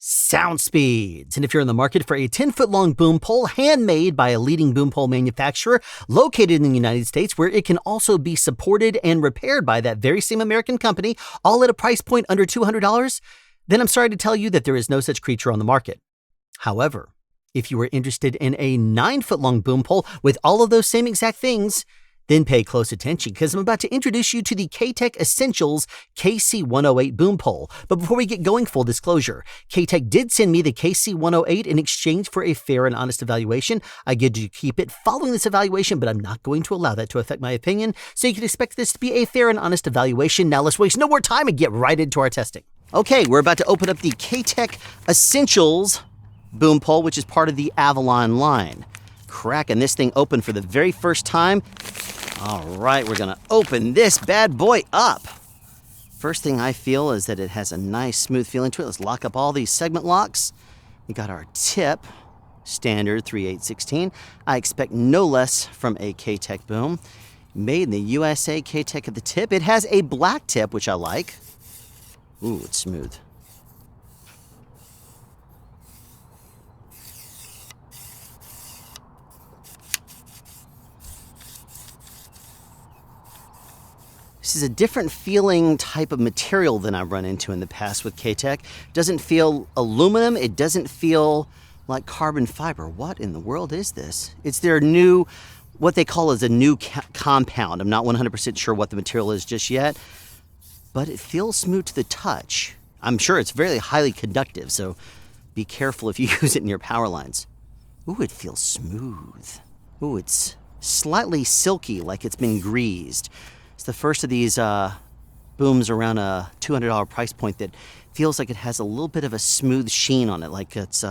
sound speeds. And if you're in the market for a 10-foot-long boom pole handmade by a leading boom pole manufacturer located in the United States, where it can also be supported and repaired by that very same American company, all at a price point under $200, then I'm sorry to tell you that there is no such creature on the market. However, if you are interested in a 9-foot-long boom pole with all of those same exact things, then pay close attention, because I'm about to introduce you to the K-Tek Essentials KC-108 boom pole. But before we get going, full disclosure, K-Tek did send me the KC-108 in exchange for a fair and honest evaluation. I get to keep it following this evaluation, but I'm not going to allow that to affect my opinion, so you can expect this to be a fair and honest evaluation. Now let's waste no more time and get right into our testing. Okay, we're about to open up the K-Tek Essentials boom pole, which is part of the Avalon line. Cracking this thing open for the very first time. All right, we're gonna open this bad boy up. First thing I feel is that it has a nice smooth feeling to it. Let's lock up all these segment locks. We got our tip, standard 3/8/16. I expect no less from a K-Tek boom. Made in the USA, K-Tek at the tip. It has a black tip, which I like. Ooh, it's smooth. This is a different feeling type of material than I've run into in the past with K-Tek. It doesn't feel aluminum. It doesn't feel like carbon fiber. What in the world is this? It's their new, what they call is a new compound. I'm not 100% sure what the material is just yet, but it feels smooth to the touch. I'm sure it's very highly conductive, so be careful if you use it in your power lines. Ooh, it feels smooth. Ooh, it's slightly silky, like it's been greased. It's the first of these booms around a $200 price point that feels like it has a little bit of a smooth sheen on it, like it's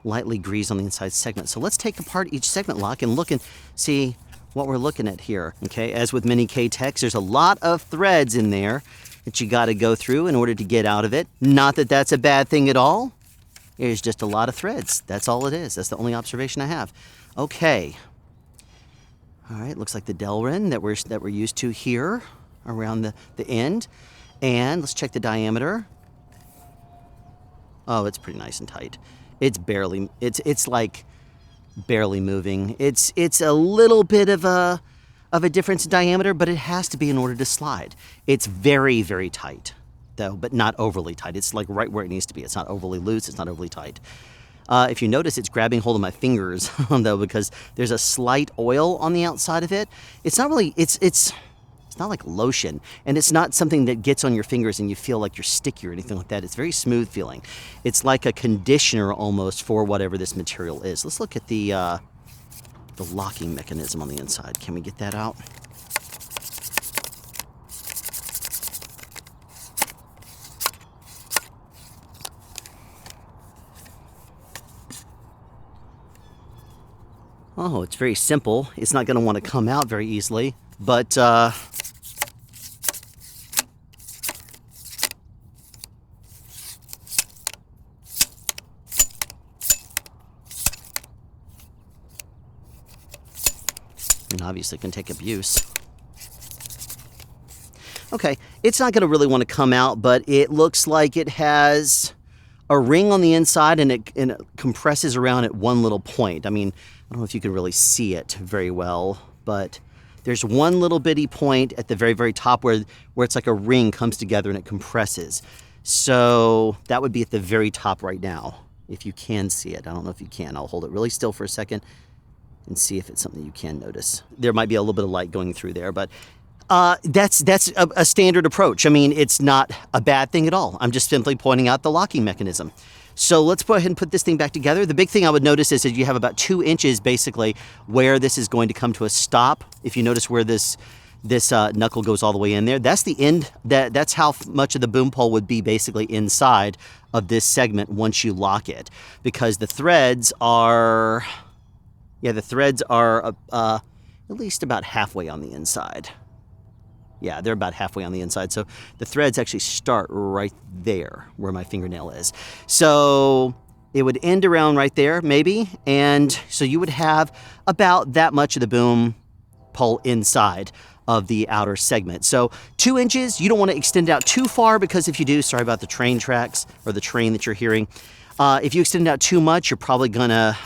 lightly greased on the inside segment. So let's take apart each segment lock and look and see what we're looking at here. Okay, as with many K-Teks, there's a lot of threads in there that you got to go through in order to get out of it. Not that that's a bad thing at all. There's just a lot of threads. That's all it is. That's the only observation I have. Okay. All right, looks like the Delrin that we're used to here around the end. And let's check the diameter. Oh, it's pretty nice and tight. It's barely, it's like barely moving. It's a little bit of a difference in diameter, but it has to be in order to slide. It's very, very tight though, but not overly tight. It's like right where it needs to be. It's not overly loose, it's not overly tight. If you notice, it's grabbing hold of my fingers, though, because there's a slight oil on the outside of it. It's not really, it's not like lotion, and it's not something that gets on your fingers and you feel like you're sticky or anything like that. It's very smooth feeling. It's like a conditioner almost for whatever this material is. Let's look at the locking mechanism on the inside. Can we get that out? Oh, it's very simple. It's not going to want to come out very easily, but and obviously can take abuse. Okay, it's not going to really want to come out, but it looks like it has a ring on the inside and it compresses around at one little point. I mean, I don't know if you can really see it very well, but there's one little bitty point at the very, very top where it's like a ring comes together and it compresses. So that would be at the very top right now, if you can see it. I don't know if you can. I'll hold it really still for a second and see if it's something you can notice. There might be a little bit of light going through there, but that's a standard approach. I mean, it's not a bad thing at all. I'm just simply pointing out the locking mechanism. So let's go ahead and put this thing back together. The big thing I would notice is that you have about 2 inches basically where this is going to come to a stop. If you notice where this knuckle goes all the way in there, that's the end. That's how much of the boom pole would be basically inside of this segment once you lock it, because the threads are, at least about halfway on the inside. Yeah, they're about halfway on the inside. So the threads actually start right there where my fingernail is. So it would end around right there, maybe. And so you would have about that much of the boom pole inside of the outer segment. So 2 inches, you don't want to extend out too far, because if you do, sorry about the train tracks or the train that you're hearing, If you extend it out too much, you're probably gonna,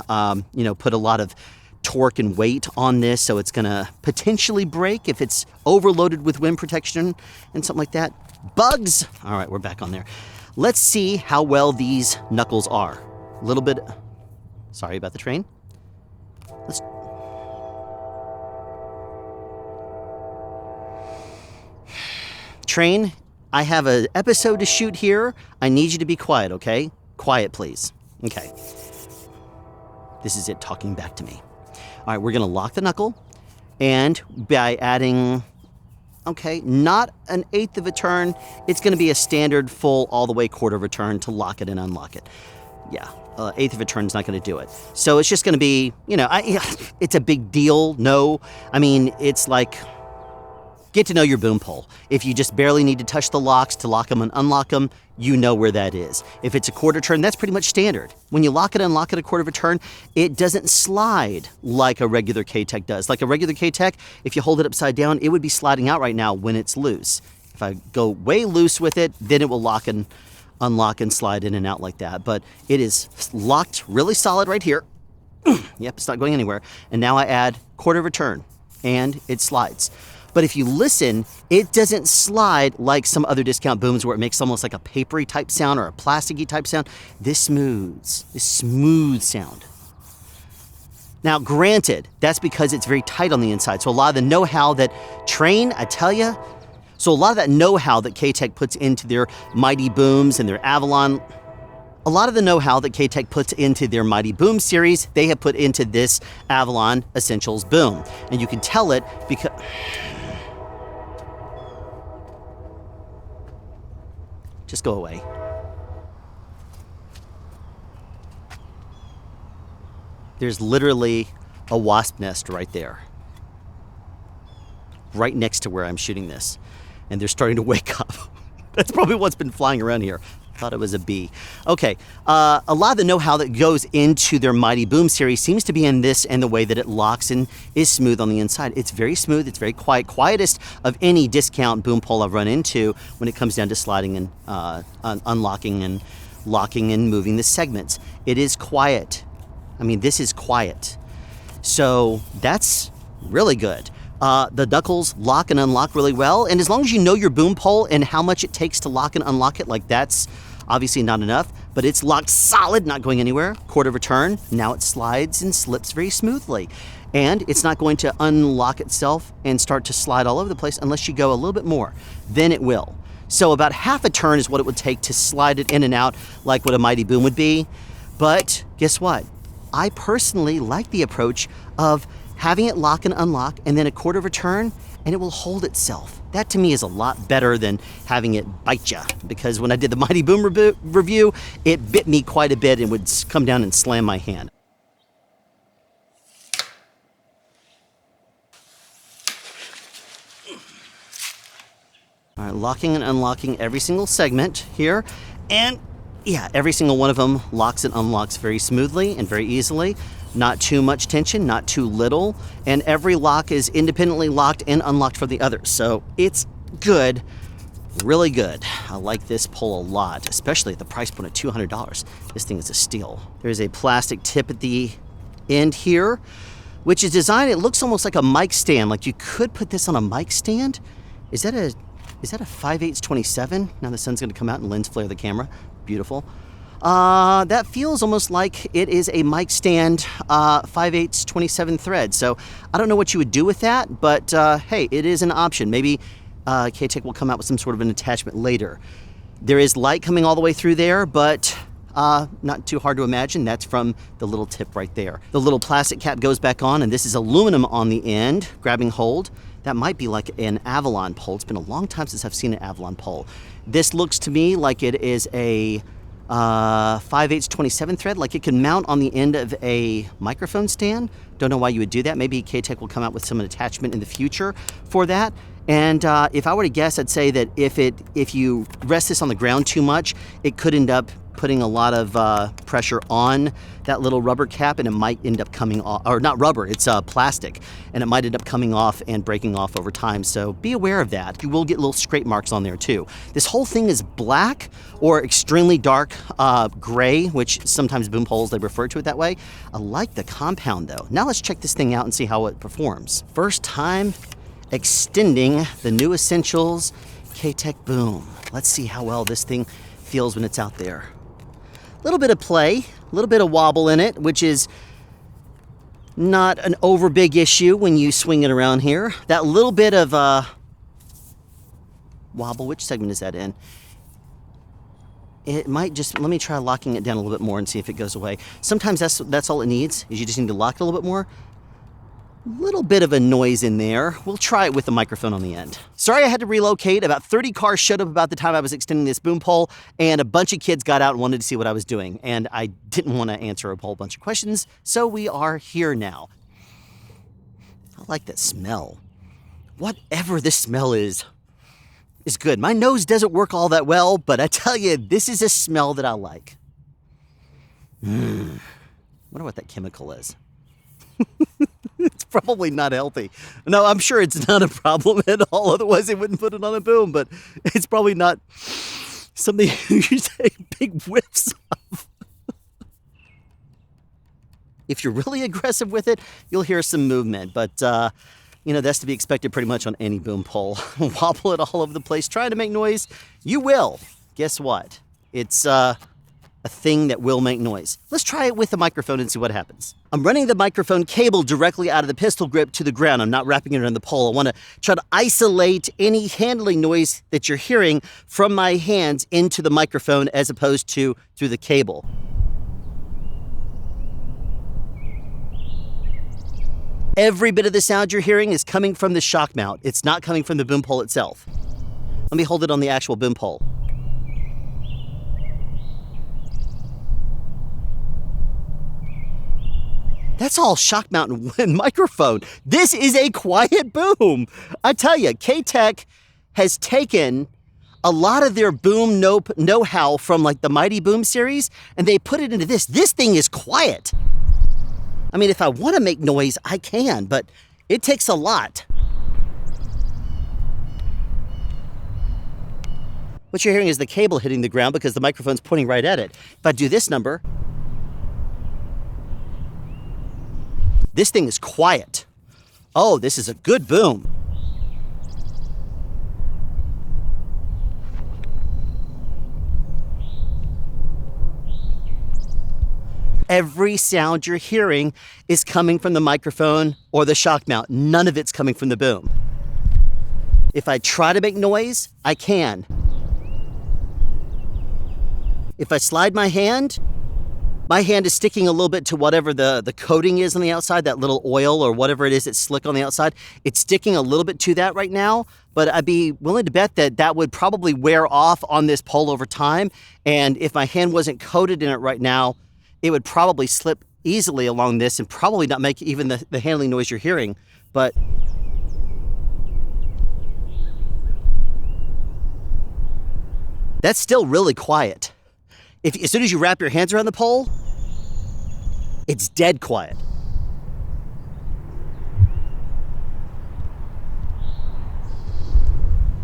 put a lot of torque and weight on this, so it's gonna potentially break if it's overloaded with wind protection and something like that. Bugs! All right, we're back on there. Let's see how well these knuckles are. A little bit, sorry about the train. Train, I have an episode to shoot here. I need you to be quiet, okay? Quiet, please. Okay. This is it talking back to me. All right, we're gonna lock the knuckle, and by adding, okay, not an eighth of a turn, it's gonna be a standard full all the way quarter of a turn to lock it and unlock it. Yeah, eighth of a turn is not gonna do it. So it's just gonna be, it's a big deal, no. I mean, it's like, get to know your boom pole. If you just barely need to touch the locks to lock them and unlock them, you know where that is. If it's a quarter turn, that's pretty much standard. When you lock it and unlock it a quarter of a turn, it doesn't slide like a regular K-Tek does. Like a regular K-Tek, if you hold it upside down, it would be sliding out right now when it's loose. If I go way loose with it, then it will lock and unlock and slide in and out like that. But it is locked really solid right here. Yep, it's not going anywhere. And now I add quarter of a turn, and it slides. But if you listen, it doesn't slide like some other discount booms where it makes almost like a papery type sound or a plasticky type sound. This smooth sound. Now, granted, that's because it's very tight on the inside. So a lot of the know-how that Train, I tell you, so a lot of that know-how that K-Tek puts into their Mighty Booms and their Avalon, a lot of the know-how that K-Tek puts into their Mighty Boom series, they have put into this Avalon Essentials boom. And you can tell it because... Just go away. There's literally a wasp nest right there. Right next to where I'm shooting this. And they're starting to wake up. That's probably what's been flying around here. Thought it was a bee. Okay, a lot of the know-how that goes into their Mighty Boom series seems to be in this and the way that it locks and is smooth on the inside. It's very smooth, it's very quiet, quietest of any discount boom pole I've run into when it comes down to sliding and unlocking and locking and moving the segments. It is quiet. I mean, this is quiet. So that's really good. The knuckles lock and unlock really well, and as long as you know your boom pole and how much it takes to lock and unlock it, like that's obviously not enough, but it's locked solid, not going anywhere, quarter of a turn, now it slides and slips very smoothly. And it's not going to unlock itself and start to slide all over the place unless you go a little bit more, then it will. So about half a turn is what it would take to slide it in and out like what a Mighty Boom would be, but guess what? I personally like the approach of having it lock and unlock, and then a quarter of a turn, and it will hold itself. That to me is a lot better than having it bite ya, because when I did the Mighty Boom review, it bit me quite a bit and would come down and slam my hand. All right, locking and unlocking every single segment here, and yeah, every single one of them locks and unlocks very smoothly and very easily. Not too much tension, not too little, and every lock is independently locked and unlocked for the others. So it's good, really good. I like this pole a lot, especially at the price point of $200. This thing is a steal. There's a plastic tip at the end here, which is designed, it looks almost like a mic stand. Like you could put this on a mic stand. Is that a 5/8/27? Now the sun's gonna come out and lens flare the camera. Beautiful. That feels almost like it is a mic stand 5/8/27 thread. So I don't know what you would do with that, but hey, it is an option. Maybe K-Tek will come out with some sort of an attachment later. There is light coming all the way through there, but not too hard to imagine. That's from the little tip right there. The little plastic cap goes back on, and this is aluminum on the end, grabbing hold. That might be like an Avalon pole. It's been a long time since I've seen an Avalon pole. This looks to me like it is a 5/8/27 thread, like it can mount on the end of a microphone stand. Don't know why you would do that. Maybe K-Tek will come out with some attachment in the future for that. And if I were to guess, I'd say that if you rest this on the ground too much, it could end up putting a lot of pressure on that little rubber cap, and it might end up coming off, or not rubber, it's plastic, and it might end up coming off and breaking off over time. So be aware of that. You will get little scrape marks on there too. This whole thing is black or extremely dark gray, which sometimes boom poles, they refer to it that way. I like the compound though. Now let's check this thing out and see how it performs. First time extending the new Essentials K-Tek boom. Let's see how well this thing feels when it's out there. A little bit of play, a little bit of wobble in it, which is not an over big issue when you swing it around here. That little bit of wobble, which segment is that in? It might just, let me try locking it down a little bit more and see if it goes away. Sometimes that's all it needs, is you just need to lock it a little bit more. Little bit of a noise in there. We'll try it with the microphone on the end. Sorry I had to relocate. About 30 cars showed up about the time I was extending this boom pole, and a bunch of kids got out and wanted to see what I was doing. And I didn't want to answer a whole bunch of questions, so we are here now. I like that smell. Whatever this smell is good. My nose doesn't work all that well, but I tell you, this is a smell that I like. Wonder what that chemical is. It's probably not healthy. No, I'm sure it's not a problem at all. Otherwise, they wouldn't put it on a boom. But it's probably not something you take big whiffs of. If you're really aggressive with it, you'll hear some movement. But, you know, that's to be expected pretty much on any boom pole. Wobble it all over the place, trying to make noise. You will. Guess what? It's a thing that will make noise. Let's try it with the microphone and see what happens. I'm running the microphone cable directly out of the pistol grip to the ground. I'm not wrapping it around the pole. I want to try to isolate any handling noise that you're hearing from my hands into the microphone as opposed to through the cable. Every bit of the sound you're hearing is coming from the shock mount. It's not coming from the boom pole itself. Let me hold it on the actual boom pole. That's all shock mount and microphone. This is a quiet boom. I tell you, K-Tek has taken a lot of their boom know-how from like the Mighty Boom series, and they put it into this. This thing is quiet. I mean, if I want to make noise, I can, but it takes a lot. What you're hearing is the cable hitting the ground because the microphone's pointing right at it. If I do this number, this thing is quiet. Oh, this is a good boom. Every sound you're hearing is coming from the microphone or the shock mount. None of it's coming from the boom. If I try to make noise, I can. If I slide my hand is sticking a little bit to whatever the coating is on the outside, that little oil or whatever it is that's slick on the outside. It's sticking a little bit to that right now, but I'd be willing to bet that that would probably wear off on this pole over time. And if my hand wasn't coated in it right now, it would probably slip easily along this and probably not make even the handling noise you're hearing. But that's still really quiet. As soon as you wrap your hands around the pole, it's dead quiet.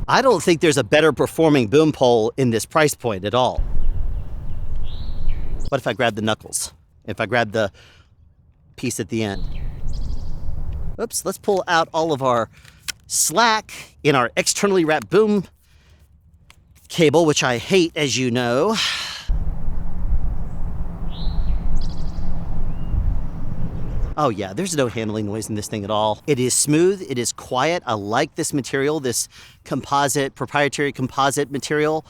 I don't think there's a better performing boom pole in this price point at all. What if I grab the knuckles? If I grab the piece at the end? Oops, let's pull out all of our slack in our externally wrapped boom cable, which I hate, as you know. Oh yeah, there's no handling noise in this thing at all. It is smooth, it is quiet. I like this material, this proprietary composite material.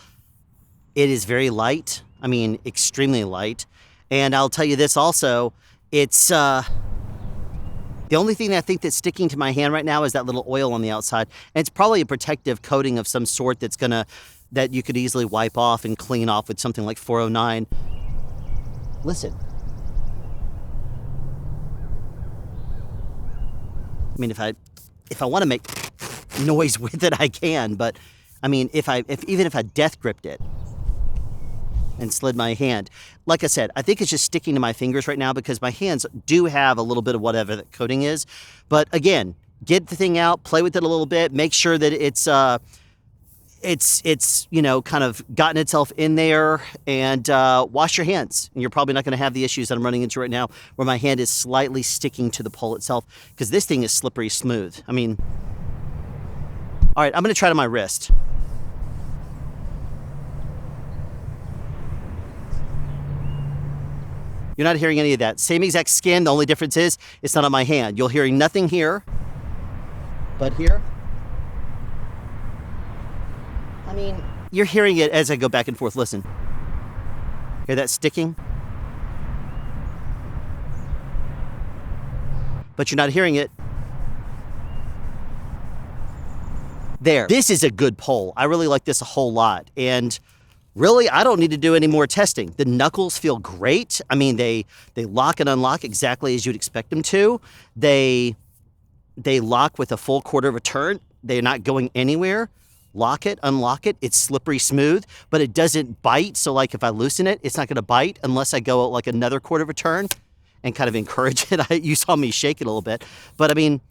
It is very light. I mean, extremely light. And I'll tell you this also, it's, the only thing that I think that's sticking to my hand right now is that little oil on the outside. And it's probably a protective coating of some sort that you could easily wipe off and clean off with something like 409. Listen. I mean, if I want to make noise with it, I can. But I mean, even if I death gripped it, and slid my hand. Like I said, I think it's just sticking to my fingers right now because my hands do have a little bit of whatever that coating is. But again, get the thing out, play with it a little bit, make sure that it's you know, kind of gotten itself in there, and wash your hands. And you're probably not going to have the issues that I'm running into right now where my hand is slightly sticking to the pole itself, because this thing is slippery smooth. I mean, all right, I'm going to try to my wrist. You're not hearing any of that. Same exact skin. The only difference is it's not on my hand. You'll hear nothing here, but here, I mean, you're hearing it as I go back and forth. Listen. Hear that sticking? But you're not hearing it. There. This is a good pole. I really like this a whole lot. And really, I don't need to do any more testing. The knuckles feel great. I mean, they lock and unlock exactly as you'd expect them to. They lock with a full quarter of a turn. They're not going anywhere. Lock it, unlock it. It's slippery smooth, but it doesn't bite. So like if I loosen it, it's not going to bite unless I go like another quarter of a turn and kind of encourage it. You saw me shake it a little bit, but I mean,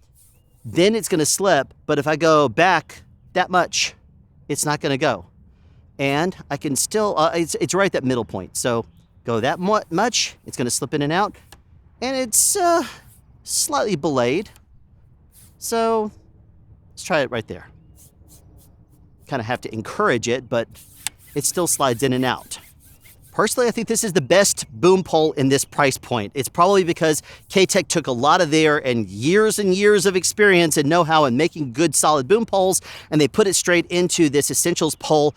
then it's going to slip. But if I go back that much, it's not going to go. And I can still, it's right at that middle point. So go that much, it's going to slip in and out. And it's slightly belayed. So let's try it right there. Kind of have to encourage it, but it still slides in and out. Personally, I think this is the best boom pole in this price point. It's probably because K-Tek took a lot of their and years of experience and know-how in making good solid boom poles, and they put it straight into this Essentials pole,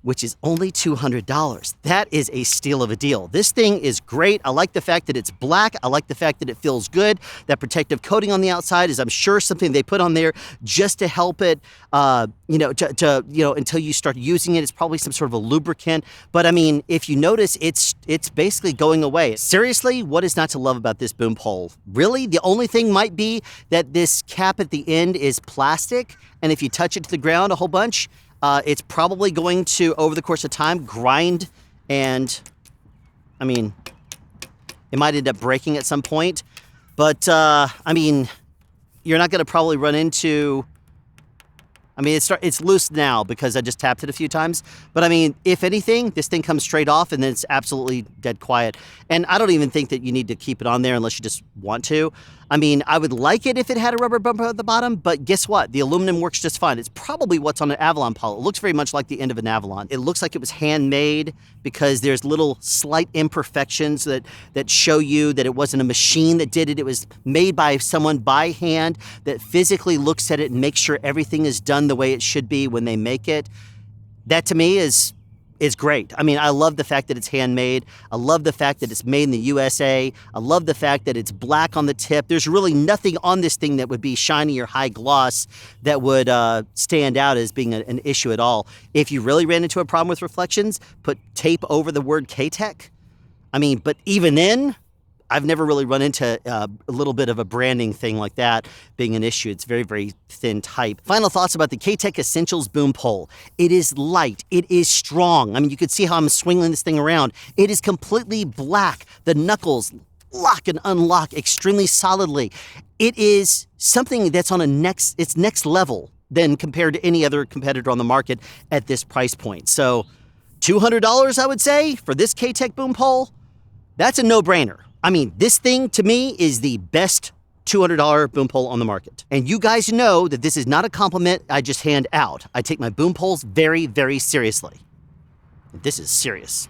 which is only $200. That is a steal of a deal. This thing is great. I like the fact that it's black. I like the fact that it feels good. That protective coating on the outside is, I'm sure, something they put on there just to help it, you know, until you start using it. It's probably some sort of a lubricant. But I mean, if you notice, it's basically going away. Seriously, what is not to love about this boom pole? Really, the only thing might be that this cap at the end is plastic, and if you touch it to the ground a whole bunch, it's probably going to, over the course of time, grind, and, I mean, it might end up breaking at some point. But, I mean, you're not going to probably run into, I mean, it's loose now because I just tapped it a few times. But, I mean, if anything, this thing comes straight off, and then it's absolutely dead quiet. And I don't even think that you need to keep it on there unless you just want to. I mean, I would like it if it had a rubber bumper at the bottom, but guess what? The aluminum works just fine. It's probably what's on an Avalon pole. It looks very much like the end of an Avalon. It looks like it was handmade because there's little slight imperfections that show you that it wasn't a machine that did it. It was made by someone by hand that physically looks at it and makes sure everything is done the way it should be when they make it. That to me is great. I mean, I love the fact that it's handmade. I love the fact that it's made in the USA. I love the fact that it's black on the tip. There's really nothing on this thing that would be shiny or high gloss that would stand out as being an issue at all. If you really ran into a problem with reflections, put tape over the word K-Tek. I mean, but even then, I've never really run into a little bit of a branding thing like that being an issue. It's very, very thin type. Final thoughts about the K-Tek Essentials boom pole. It is light. It is strong. I mean, you can see how I'm swinging this thing around. It is completely black. The knuckles lock and unlock extremely solidly. It is something that's on it's next level than compared to any other competitor on the market at this price point. So $200, I would say, for this K-Tek boom pole, that's a no-brainer. I mean, this thing, to me, is the best $200 boom pole on the market. And you guys know that this is not a compliment I just hand out. I take my boom poles very, very seriously. This is serious.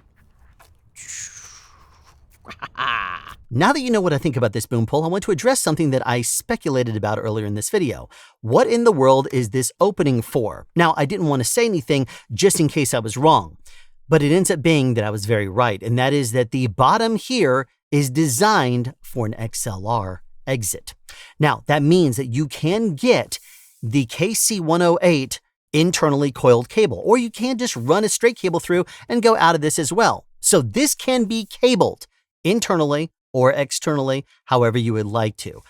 Now that you know what I think about this boom pole, I want to address something that I speculated about earlier in this video. What in the world is this opening for? Now, I didn't want to say anything just in case I was wrong, but it ends up being that I was very right, and that is that the bottom here is designed for an XLR exit. Now, that means that you can get the KC-108 internally coiled cable, or you can just run a straight cable through and go out of this as well. So this can be cabled internally or externally, however you would like to.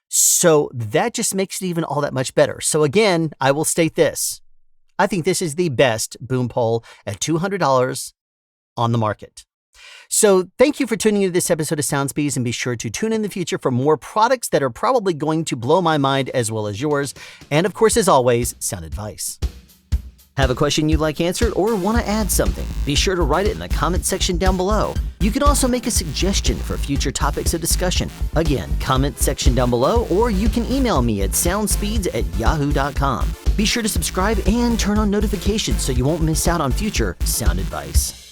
So that just makes it even all that much better. So again, I will state this. I think this is the best boom pole at $200 on the market. So thank you for tuning into this episode of Sound Speeds, and be sure to tune in the future for more products that are probably going to blow my mind as well as yours. And of course, as always, sound advice. Have a question you'd like answered or want to add something? Be sure to write it in the comment section down below. You can also make a suggestion for future topics of discussion. Again, comment section down below, or you can email me at soundspeeds@yahoo.com. Be sure to subscribe and turn on notifications so you won't miss out on future sound advice.